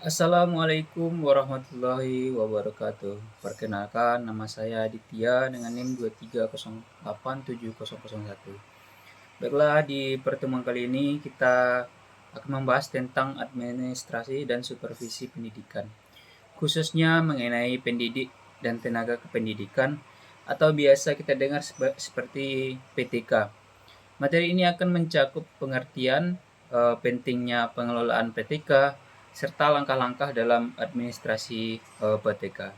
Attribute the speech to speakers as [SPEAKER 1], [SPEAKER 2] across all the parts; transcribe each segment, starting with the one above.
[SPEAKER 1] Assalamualaikum warahmatullahi wabarakatuh. Perkenalkan, nama saya Aditya dengan NIM 230870001. Baiklah, di pertemuan kali ini kita akan membahas tentang administrasi dan supervisi pendidikan, khususnya mengenai pendidik dan tenaga kependidikan atau biasa kita dengar seperti PTK. Materi ini akan mencakup pengertian pentingnya pengelolaan PTK serta langkah-langkah dalam administrasi PTK.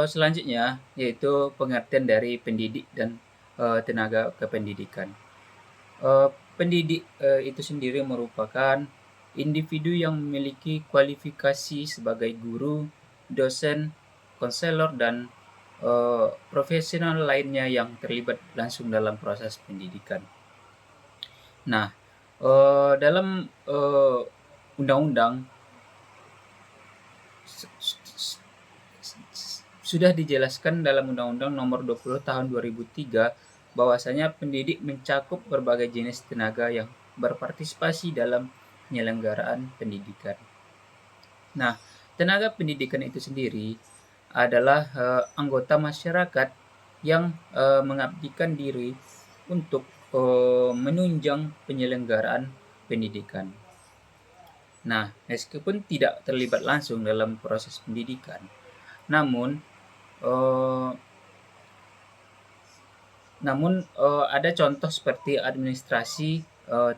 [SPEAKER 1] Selanjutnya yaitu pengertian dari pendidik dan tenaga kependidikan. Pendidik itu sendiri merupakan individu yang memiliki kualifikasi sebagai guru, dosen, konselor, dan profesional lainnya yang terlibat langsung dalam proses pendidikan. Nah, dalam undang-undang sudah dijelaskan dalam Undang-Undang Nomor 20 Tahun 2003 bahwasanya pendidik mencakup berbagai jenis tenaga yang berpartisipasi dalam penyelenggaraan pendidikan. Nah, tenaga pendidikan itu sendiri adalah anggota masyarakat yang mengabdikan diri untuk menunjang penyelenggaraan pendidikan. Nah, meskipun tidak terlibat langsung dalam proses pendidikan, namun eh, ada contoh seperti administrasi,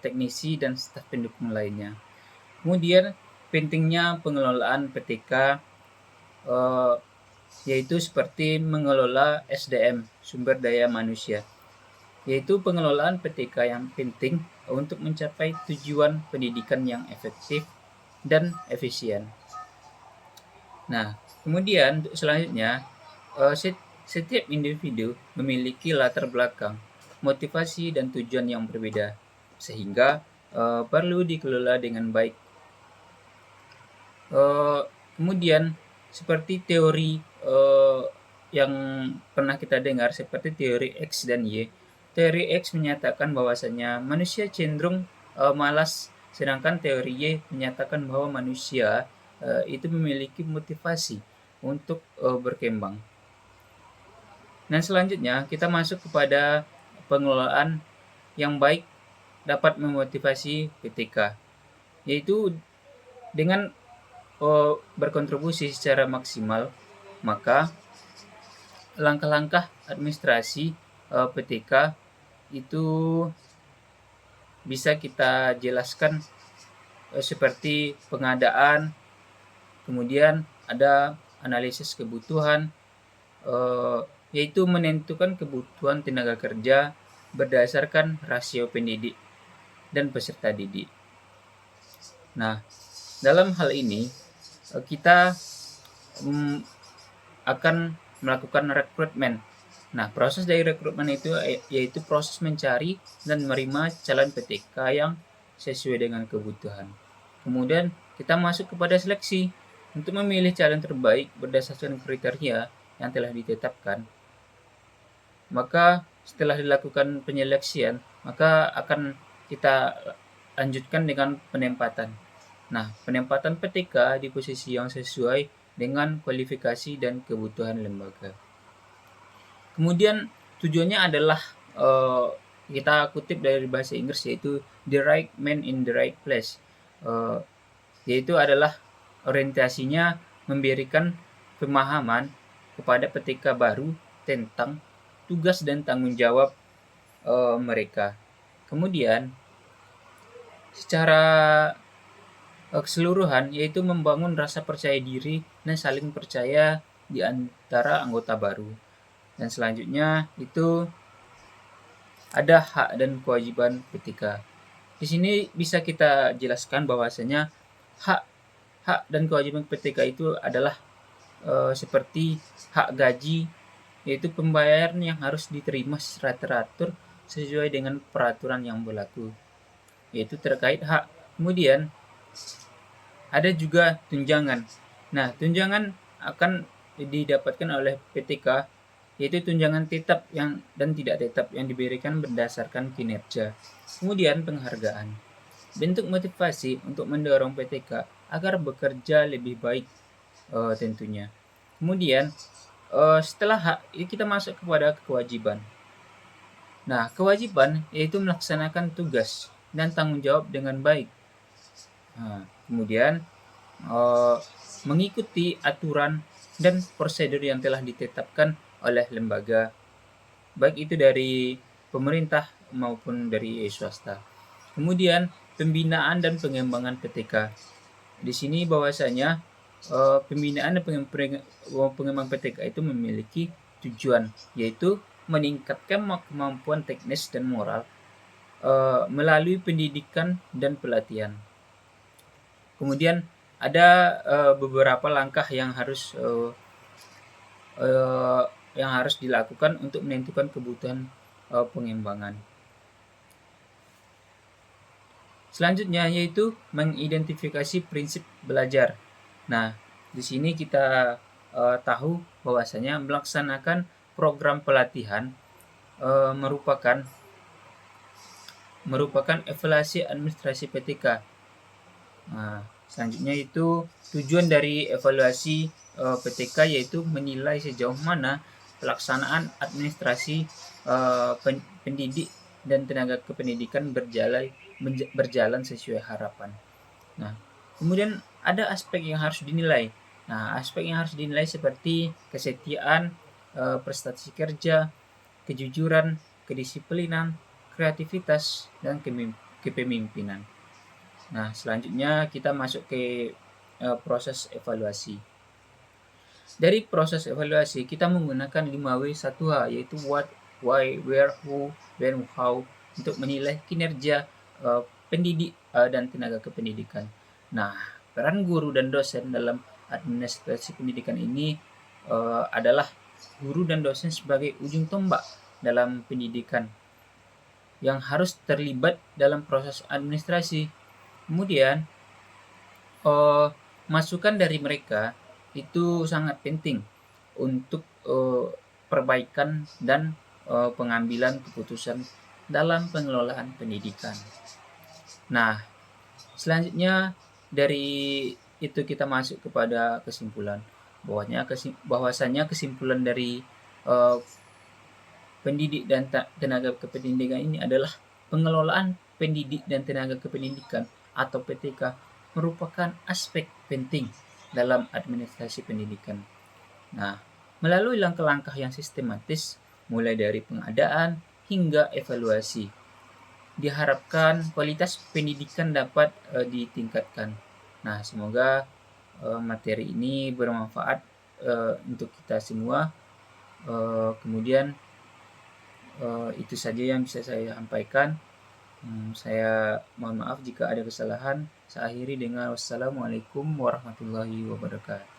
[SPEAKER 1] teknisi, dan staf pendukung lainnya. Kemudian pentingnya pengelolaan PTK yaitu seperti mengelola SDM, sumber daya manusia, yaitu pengelolaan PTK yang penting untuk mencapai tujuan pendidikan yang efektif dan efisien. Nah, kemudian selanjutnya setiap individu memiliki latar belakang, motivasi, dan tujuan yang berbeda, sehingga perlu dikelola dengan baik. Kemudian seperti teori yang pernah kita dengar seperti teori X dan Y. Teori X menyatakan bahwasanya manusia cenderung malas, sedangkan teori Y menyatakan bahwa manusia itu memiliki motivasi untuk berkembang. Dan selanjutnya kita masuk kepada pengelolaan yang baik dapat memotivasi PTK, yaitu dengan berkontribusi secara maksimal, maka langkah-langkah administrasi PTK itu bisa kita jelaskan seperti pengadaan, kemudian ada analisis kebutuhan, yaitu menentukan kebutuhan tenaga kerja berdasarkan rasio pendidik dan peserta didik. Nah, dalam hal ini kita akan melakukan rekrutmen. Nah, proses dari rekrutmen itu yaitu proses mencari dan menerima calon PTK yang sesuai dengan kebutuhan. Kemudian kita masuk kepada seleksi untuk memilih calon terbaik berdasarkan kriteria yang telah ditetapkan. Maka setelah dilakukan penyeleksian, maka akan kita lanjutkan dengan penempatan. Nah, penempatan PTK di posisi yang sesuai dengan kualifikasi dan kebutuhan lembaga. Kemudian tujuannya adalah kita kutip dari bahasa Inggris, yaitu the right man in the right place, yaitu adalah orientasinya memberikan pemahaman kepada PTK baru tentang tugas dan tanggung jawab mereka. Kemudian secara keseluruhan yaitu membangun rasa percaya diri dan saling percaya di antara anggota baru. Dan selanjutnya itu ada hak dan kewajiban PTK. Di sini bisa kita jelaskan bahwasanya hak dan kewajiban PTK itu adalah seperti hak gaji, yaitu pembayaran yang harus diterima secara teratur sesuai dengan peraturan yang berlaku, yaitu terkait hak. Kemudian ada juga tunjangan. Nah, tunjangan akan didapatkan oleh PTK, yaitu tunjangan tetap dan tidak tetap yang diberikan berdasarkan kinerja. Kemudian penghargaan. Bentuk motivasi untuk mendorong PTK agar bekerja lebih baik tentunya. Kemudian setelah kita masuk kepada kewajiban. Nah, kewajiban yaitu melaksanakan tugas dan tanggung jawab dengan baik. Nah, kemudian eh, mengikuti aturan dan prosedur yang telah ditetapkan oleh lembaga, baik itu dari pemerintah maupun dari swasta. Kemudian pembinaan dan pengembangan PTK. Di sini bahwasanya pembinaan dan pengembangan PTK itu memiliki tujuan, yaitu meningkatkan kemampuan teknis dan moral melalui pendidikan dan pelatihan. Kemudian ada beberapa langkah uh, yang harus dilakukan untuk menentukan kebutuhan pengembangan. Selanjutnya yaitu mengidentifikasi prinsip belajar. Nah, di sini kita tahu bahwasanya melaksanakan program pelatihan merupakan evaluasi administrasi PTK. Nah, selanjutnya itu tujuan dari evaluasi PTK yaitu menilai sejauh mana pelaksanaan administrasi pendidik dan tenaga kependidikan berjalan sesuai harapan. Nah, kemudian ada aspek yang harus dinilai. Nah, aspek yang harus dinilai seperti kesetiaan, prestasi kerja, kejujuran, kedisiplinan, kreativitas, dan kepemimpinan. Nah, selanjutnya kita masuk ke proses evaluasi. Dari proses evaluasi, kita menggunakan 5W1H, yaitu what, why, where, who, when, how, untuk menilai kinerja pendidik dan tenaga kependidikan. Nah, peran guru dan dosen dalam administrasi pendidikan ini adalah guru dan dosen sebagai ujung tombak dalam pendidikan yang harus terlibat dalam proses administrasi. Kemudian, masukan dari mereka itu sangat penting untuk perbaikan dan pengambilan keputusan dalam pengelolaan pendidikan. Nah, selanjutnya dari itu kita masuk kepada kesimpulan. Bahwasanya kesimpulan dari pendidik dan tenaga kependidikan ini adalah pengelolaan pendidik dan tenaga kependidikan atau PTK merupakan aspek penting dalam administrasi pendidikan. Nah, melalui langkah-langkah yang sistematis, mulai dari pengadaan hingga evaluasi, diharapkan kualitas pendidikan dapat ditingkatkan. Nah, semoga materi ini bermanfaat untuk kita semua. Kemudian itu saja yang bisa saya sampaikan. Saya mohon maaf jika ada kesalahan. Saya akhiri dengan wassalamualaikum warahmatullahi wabarakatuh.